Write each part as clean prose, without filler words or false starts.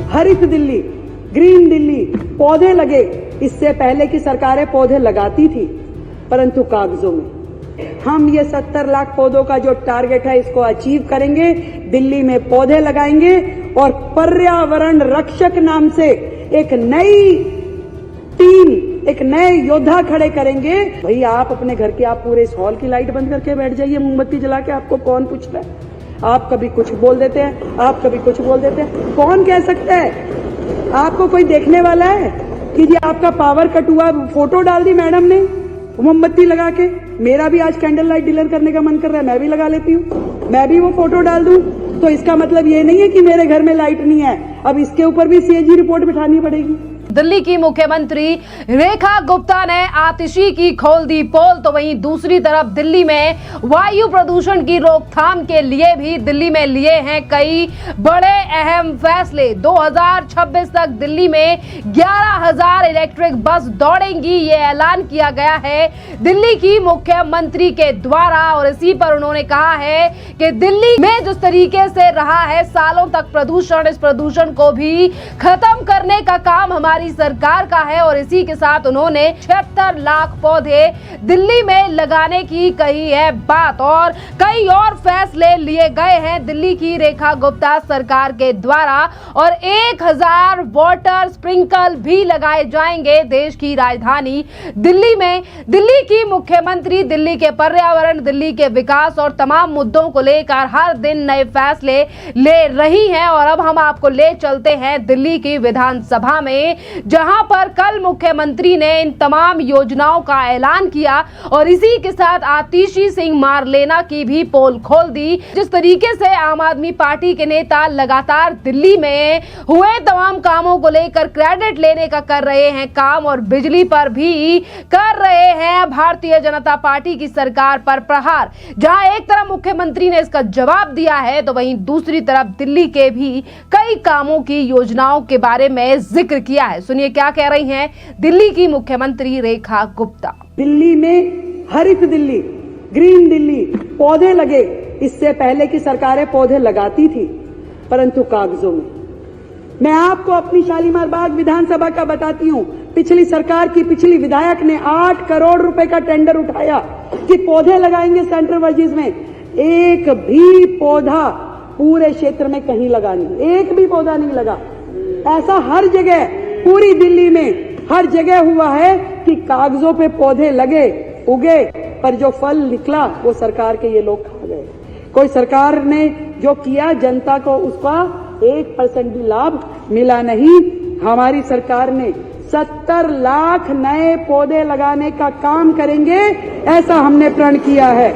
हरित दिल्ली, ग्रीन दिल्ली, पौधे लगे। इससे पहले की सरकारें पौधे लगाती थी, परंतु कागजों में। हम ये 70 लाख पौधों का जो टारगेट है इसको अचीव करेंगे। दिल्ली में पौधे लगाएंगे और पर्यावरण रक्षक नाम से एक नई टीम, एक नए योद्धा खड़े करेंगे। भाई आप अपने घर के, आप पूरे इस हॉल की लाइट बंद करके बैठ जाइए, मोमबत्ती जला के, आपको कौन पूछ रहा है? आप कभी कुछ बोल देते हैं, आप कभी कुछ बोल देते हैं। कौन कह सकता है? आपको कोई देखने वाला है कि जी आपका पावर कट हुआ, फोटो डाल दी मैडम ने मोमबत्ती लगा के? मेरा भी आज कैंडल लाइट डिनर करने का मन कर रहा है, मैं भी लगा लेती हूँ, मैं भी वो फोटो डाल दूं। तो इसका मतलब ये नहीं है कि मेरे घर में लाइट नहीं है, अब इसके ऊपर भी सीएजी रिपोर्ट बिठानी पड़ेगी। दिल्ली की मुख्यमंत्री रेखा गुप्ता ने आतिशी की खोल दी पोल, तो वहीं दूसरी तरफ दिल्ली में वायु प्रदूषण की रोकथाम के लिए भी दिल्ली में लिए हैं कई बड़े अहम फैसले। 2026 तक दिल्ली में 11,000 इलेक्ट्रिक बस दौड़ेंगी, ये ऐलान किया गया है दिल्ली की मुख्यमंत्री के द्वारा। और इसी पर उन्होंने कहा है कि दिल्ली में जिस तरीके से रहा है सालों तक प्रदूषण, इस प्रदूषण को भी खत्म करने का काम हमारी सरकार का है। और इसी के साथ उन्होंने 76 लाख पौधे दिल्ली में लगाने की कही है बात। और कई और फैसले लिए गए हैं दिल्ली की रेखा गुप्ता सरकार के द्वारा। और 1000 वाटर स्प्रिंकल भी लगाए जाएंगे देश की राजधानी दिल्ली में। दिल्ली की मुख्यमंत्री दिल्ली के पर्यावरण, दिल्ली के विकास और तमाम मुद्दों को लेकर हर दिन नए फैसले ले रही हैं। और अब हम आपको ले चलते हैं दिल्ली की विधानसभा में, जहां पर कल मुख्यमंत्री ने इन तमाम योजनाओं का ऐलान किया और इसी के साथ आतिशी सिंह मारलेना की भी पोल खोल दी। जिस तरीके से आम आदमी पार्टी के नेता लगातार दिल्ली में हुए तमाम कामों को लेकर क्रेडिट लेने का कर रहे हैं काम, और बिजली पर भी कर रहे हैं भारतीय जनता पार्टी की सरकार पर प्रहार। जहां एक तरफ मुख्यमंत्री ने इसका जवाब दिया है, तो वहीं दूसरी तरफ दिल्ली के भी कई कामों की योजनाओं के बारे में जिक्र किया है। सुनिए क्या कह रही हैं दिल्ली की मुख्यमंत्री रेखा गुप्ता। दिल्ली में हरित दिल्ली, ग्रीन दिल्ली, पौधे लगे। इससे पहले की सरकारें पौधे लगाती थी, परंतु कागजों में। मैं आपको अपनी शालीमार बाग विधानसभा का बताती हूँ। पिछली सरकार की पिछली विधायक ने 8 करोड़ रुपए का टेंडर उठाया कि पौधे लगाएंगे सेंट्रल वर्जिस में। एक भी पौधा पूरे क्षेत्र में कहीं लगा नहीं, एक भी पौधा नहीं लगा। ऐसा हर जगह पूरी दिल्ली में हर जगह हुआ है कि कागजों पे पौधे लगे, उगे, पर जो फल निकला वो सरकार के ये लोग खा गए। कोई सरकार ने जो किया जनता को उसका 1% भी लाभ मिला नहीं। हमारी सरकार ने 70 लाख नए पौधे लगाने का काम करेंगे, ऐसा हमने प्रण किया है।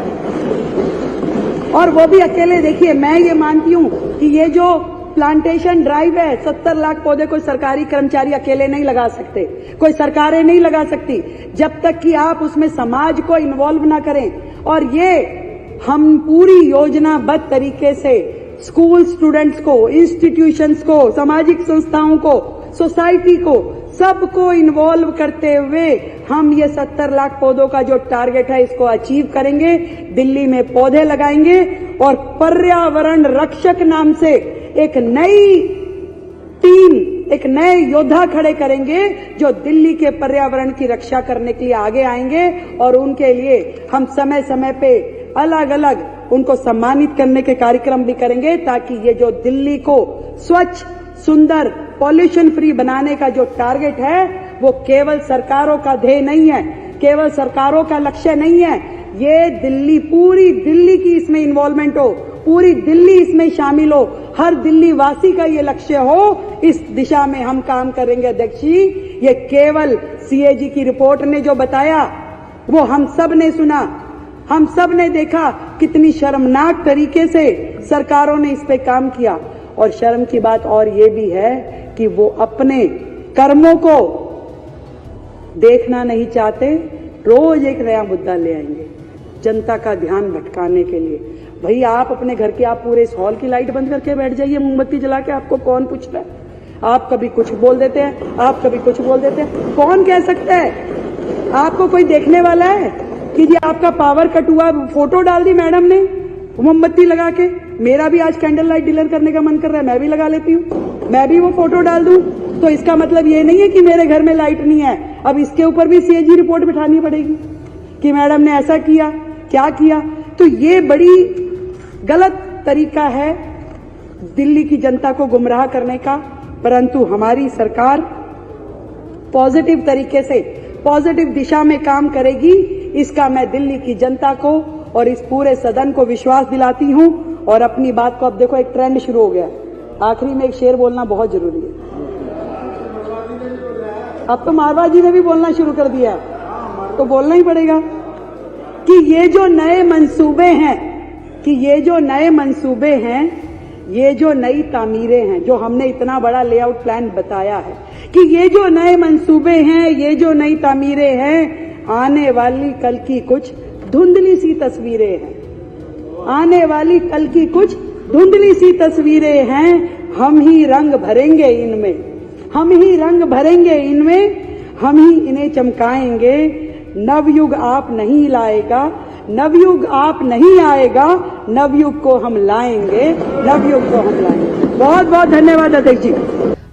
और वो भी अकेले। देखिए, मैं ये मानती हूं कि ये जो प्लांटेशन ड्राइव है, 70 लाख पौधे कोई सरकारी कर्मचारी अकेले नहीं लगा सकते, कोई सरकारें नहीं लगा सकती, जब तक कि आप उसमें समाज को इन्वॉल्व ना करें। और ये हम पूरी योजनाबद्ध तरीके से स्कूल स्टूडेंट्स को, इंस्टीट्यूशंस को, सामाजिक संस्थाओं को, सोसाइटी को, सबको इन्वॉल्व करते हुए हम ये 70 लाख पौधों का जो टारगेट है इसको अचीव करेंगे। दिल्ली में पौधे लगाएंगे और पर्यावरण रक्षक नाम से एक नई टीम, एक नए योद्धा खड़े करेंगे जो दिल्ली के पर्यावरण की रक्षा करने के लिए आगे आएंगे। और उनके लिए हम समय समय पे अलग अलग उनको सम्मानित करने के कार्यक्रम भी करेंगे, ताकि ये जो दिल्ली को स्वच्छ, सुंदर, पॉल्यूशन फ्री बनाने का जो टारगेट है वो केवल सरकारों का ध्येय नहीं है, केवल सरकारों का लक्ष्य नहीं है। ये दिल्ली, पूरी दिल्ली की इसमें इन्वॉल्वमेंट हो, पूरी दिल्ली इसमें शामिल हो, हर दिल्ली वासी का ये लक्ष्य हो। इस दिशा में हम काम करेंगे अध्यक्ष जी। ये केवल सीएजी की रिपोर्ट ने जो बताया वो हम सब ने सुना, हम सब ने देखा कितनी शर्मनाक तरीके से सरकारों ने इस पे काम किया। और शर्म की बात और ये भी है कि वो अपने कर्मों को देखना नहीं चाहते, रोज एक नया मुद्दा ले आएंगे जनता का ध्यान भटकाने के लिए। भाई आप अपने घर के, आप पूरे इस हॉल की लाइट बंद करके बैठ जाइए, मोमबत्ती जला के, आपको कौन पूछ रहा है? आप कभी कुछ बोल देते हैं, आप कभी कुछ बोल देते हैं। कौन कह सकता है? आपको कोई देखने वाला है कि जी आपका पावर कट हुआ, फोटो डाल दी मैडम ने मोमबत्ती लगा के? मेरा भी आज कैंडल लाइट डिनर करने का मन कर रहा है, मैं भी लगा लेती हूँ, मैं भी वो फोटो डाल दूं तो इसका मतलब ये नहीं है कि मेरे घर में लाइट नहीं है। अब इसके ऊपर भी सीएजी रिपोर्ट बिठानी पड़ेगी कि मैडम ने ऐसा किया, क्या किया। तो ये बड़ी गलत तरीका है दिल्ली की जनता को गुमराह करने का। परंतु हमारी सरकार पॉजिटिव तरीके से, पॉजिटिव दिशा में काम करेगी, इसका मैं दिल्ली की जनता को और इस पूरे सदन को विश्वास दिलाती हूं। और अपनी बात को, अब देखो एक ट्रेंड शुरू हो गया, आखिरी में एक शेर बोलना बहुत जरूरी है। अब तो मारवाड़ जी ने भी बोलना शुरू कर दिया है, तो बोलना ही पड़ेगा कि ये जो नए मंसूबे हैं, ये जो नई तामीरें हैं, जो हमने इतना बड़ा लेआउट प्लान बताया है, कि ये जो नए मंसूबे हैं, ये जो नई तामीरें हैं, आने वाली कल की कुछ धुंधली सी तस्वीरें हैं, आने वाली कल की कुछ धुंधली सी तस्वीरें हैं। हम ही रंग भरेंगे इनमें, हम ही रंग भरेंगे इनमें, हम ही इन्हें चमकाएंगे। नवयुग आप नहीं लाएगा, नवयुग आप नहीं आएगा, नवयुग को हम लाएंगे, नवयुग को हम लाएंगे। बहुत बहुत धन्यवाद अध्यक्ष जी।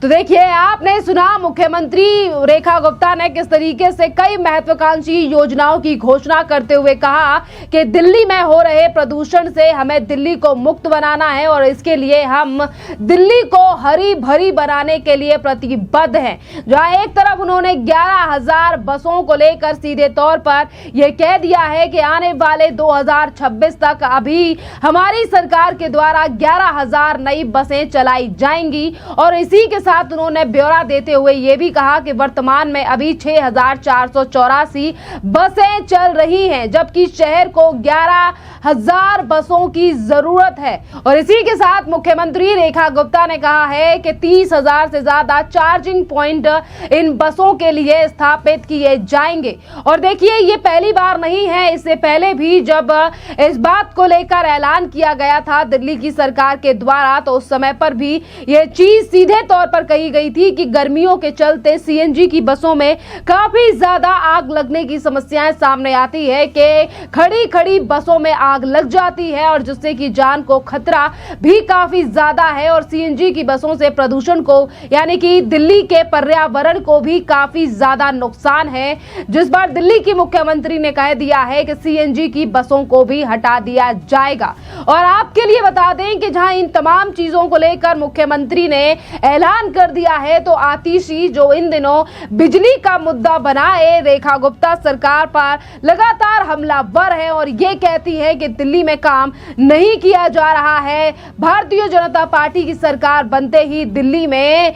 तो देखिए, आपने सुना मुख्यमंत्री रेखा गुप्ता ने किस तरीके से कई महत्वाकांक्षी योजनाओं की घोषणा करते हुए कहा कि दिल्ली में हो रहे प्रदूषण से हमें दिल्ली को मुक्त बनाना है और इसके लिए हम दिल्ली को हरी भरी बनाने के लिए प्रतिबद्ध हैं। जहां एक तरफ उन्होंने 11,000 बसों को लेकर सीधे तौर पर यह कह दिया है कि आने वाले 2026 तक अभी हमारी सरकार के द्वारा 11,000 नई बसें चलाई जाएंगी। और इसी के साथ उन्होंने ब्यौरा देते हुए यह भी कहा कि वर्तमान में अभी 6,484 बसें चल रही हैं, जबकि शहर को 11,000 बसों की जरूरत है। और इसी के साथ मुख्यमंत्री रेखा गुप्ता ने कहा है कि 30,000 से ज्यादा चार्जिंग पॉइंट इन बसों के लिए स्थापित किए जाएंगे। और देखिए, ये पहली बार नहीं है, इससे पहले भी जब इस बात को लेकर ऐलान किया गया था दिल्ली की सरकार के द्वारा, तो उस समय पर भी ये चीज सीधे तौर पर कही गई थी कि गर्मियों के चलते सीएनजी की बसों में काफी ज्यादा आग लगने की समस्याएं सामने आती है कि खड़ी खड़ी बसों में आग लग जाती है और जिससे कि जान को खतरा भी काफी ज्यादा है। और सीएनजी की बसों से प्रदूषण को, यानी कि दिल्ली के पर्यावरण को भी काफी ज्यादा नुकसान है, जिस बार दिल्ली की मुख्यमंत्री ने कह दिया है कि सीएनजी की बसों को भी हटा दिया जाएगा। और आपके लिए बता दें कि जहां इन तमाम चीजों को लेकर मुख्यमंत्री ने ऐलान कर दिया है, तो आतिशी जो इन दिनों बिजली का मुद्दा बनाए रेखा गुप्ता सरकार पर लगातार हमलावर है और ये कहती है कि दिल्ली में काम नहीं किया जा रहा है। भारतीय जनता पार्टी की सरकार बनते ही दिल्ली में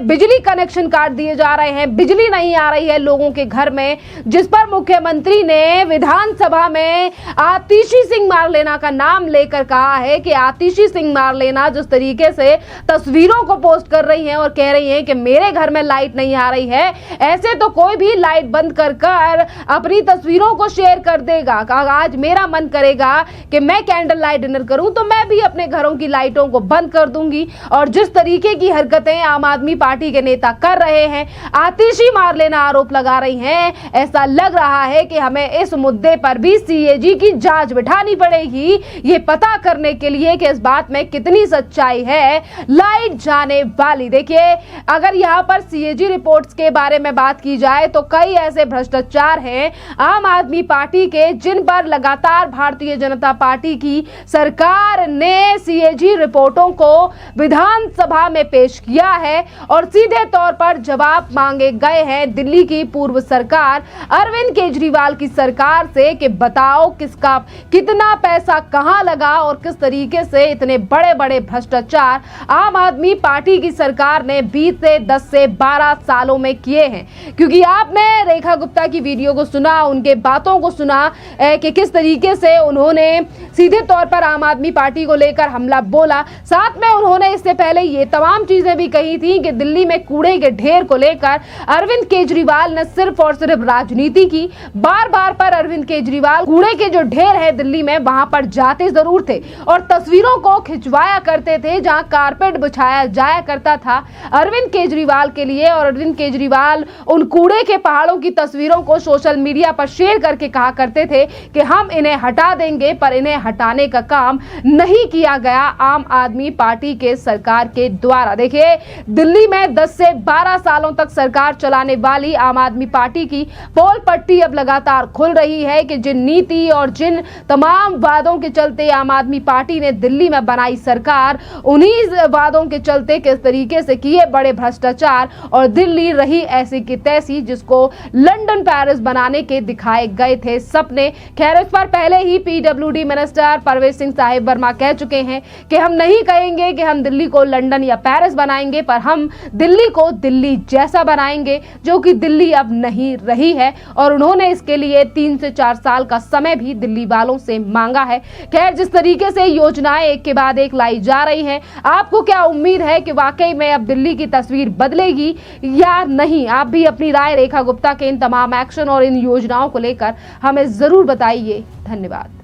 बिजली कनेक्शन काट दिए जा रहे हैं, बिजली नहीं आ रही है लोगों के घर में, जिस पर मुख्यमंत्री ने विधानसभा में आतिशी सिंह मारलेना का नाम लेकर कहा है कि आतिशी सिंह मारलेना जिस तरीके से तस्वीरों को पोस्ट कर रही हैं और कह रही हैं कि मेरे घर में लाइट नहीं आ रही है, ऐसे तो कोई भी लाइट बंद कर अपनी तस्वीरों को शेयर कर देगा। आज मेरा मन करेगा कि मैं कैंडल लाइट डिनर करूं तो मैं भी अपने घरों की लाइटों को बंद कर दूंगी। और जिस तरीके की हरकतें आम आदमी पार्टी के नेता कर रहे हैं, आतिशी मारलेना आरोप लगा रही हैं, ऐसा लग रहा है कि हमें इस मुद्दे पर भी सीएजी की जांच बिठानी पड़ेगी, ये पता करने के लिए कि इस बात में कितनी सच्चाई है लाइट जाने वाली। देखिए, अगर यहाँ पर सीएजी रिपोर्ट्स के बारे में बात की जाए तो कई ऐसे भ्रष्टाचार हैं आम आदमी पार्टी के, जिन पर लगातार भारतीय जनता पार्टी की सरकार ने सीएजी रिपोर्टों को विधानसभा में पेश किया है और सीधे तौर पर जवाब मांगे गए हैं दिल्ली की पूर्व सरकार अरविंद केजरीवाल की सरकार से कि बताओ किसका कितना पैसा कहां लगा और किस तरीके से इतने बड़े बड़े भ्रष्टाचार आम आदमी पार्टी की सरकार ने बीते 10 से 12 सालों में किए हैं। क्योंकि आपने रेखा गुप्ता की वीडियो को सुना, उनके बातों को सुना कि किस तरीके से उन्होंने सीधे तौर पर आम आदमी पार्टी को लेकर हमला बोला। साथ में उन्होंने इससे पहले ये तमाम चीजें भी कही थी कि दिल्ली में कूड़े के ढेर को लेकर अरविंद केजरीवाल ने सिर्फ और सिर्फ राजनीति की। बार बार पर अरविंद केजरीवाल कूड़े के जो ढेर है दिल्ली में, वहां पर जाते जरूर थे और तस्वीरों को खिंचवाया करते थे जहां कारपेट बिछाया जाया करता था था अरविंद केजरीवाल के लिए, और अरविंद केजरीवाल उन कूड़े के पहाड़ों की तस्वीरों को सोशल मीडिया पर शेयर करके कहा करते थे कि हम इन्हें हटा देंगे, पर इन्हें हटाने का काम नहीं किया गया आम आदमी पार्टी के सरकार के द्वारा। देखिए, दिल्ली में 10 से 12 सालों तक सरकार चलाने वाली आम आदमी पार्टी की पोल पट्टी अब लगातार खुल रही है कि जिन नीति और जिन तमाम वादों के चलते आम आदमी पार्टी ने दिल्ली में बनाई सरकार, उन्हीं वादों के चलते किस तरीके से किए बड़े भ्रष्टाचार और दिल्ली रही ऐसी की तैसी, जिसको लंदन पेरिस बनाने के दिखाए गए थे सपने। खैर, इस पर पहले ही पीडब्ल्यूडी मिनिस्टर परवेज सिंह साहिब वर्मा कह चुके हैं कि हम नहीं कहेंगे कि हम दिल्ली को लंदन या पेरिस बनाएंगे, पर हम दिल्ली को दिल्ली जैसा बनाएंगे, जो कि दिल्ली अब नहीं रही है। और उन्होंने इसके लिए 3 से 4 साल का समय भी दिल्ली वालों से मांगा है। खैर, जिस तरीके से योजनाएं एक के बाद एक लाई जा रही हैं, आपको क्या उम्मीद है कि वाकई में अब दिल्ली की तस्वीर बदलेगी या नहीं? आप भी अपनी राय रेखा गुप्ता के इन तमाम एक्शन और इन योजनाओं को लेकर हमें जरूर बताइए। धन्यवाद।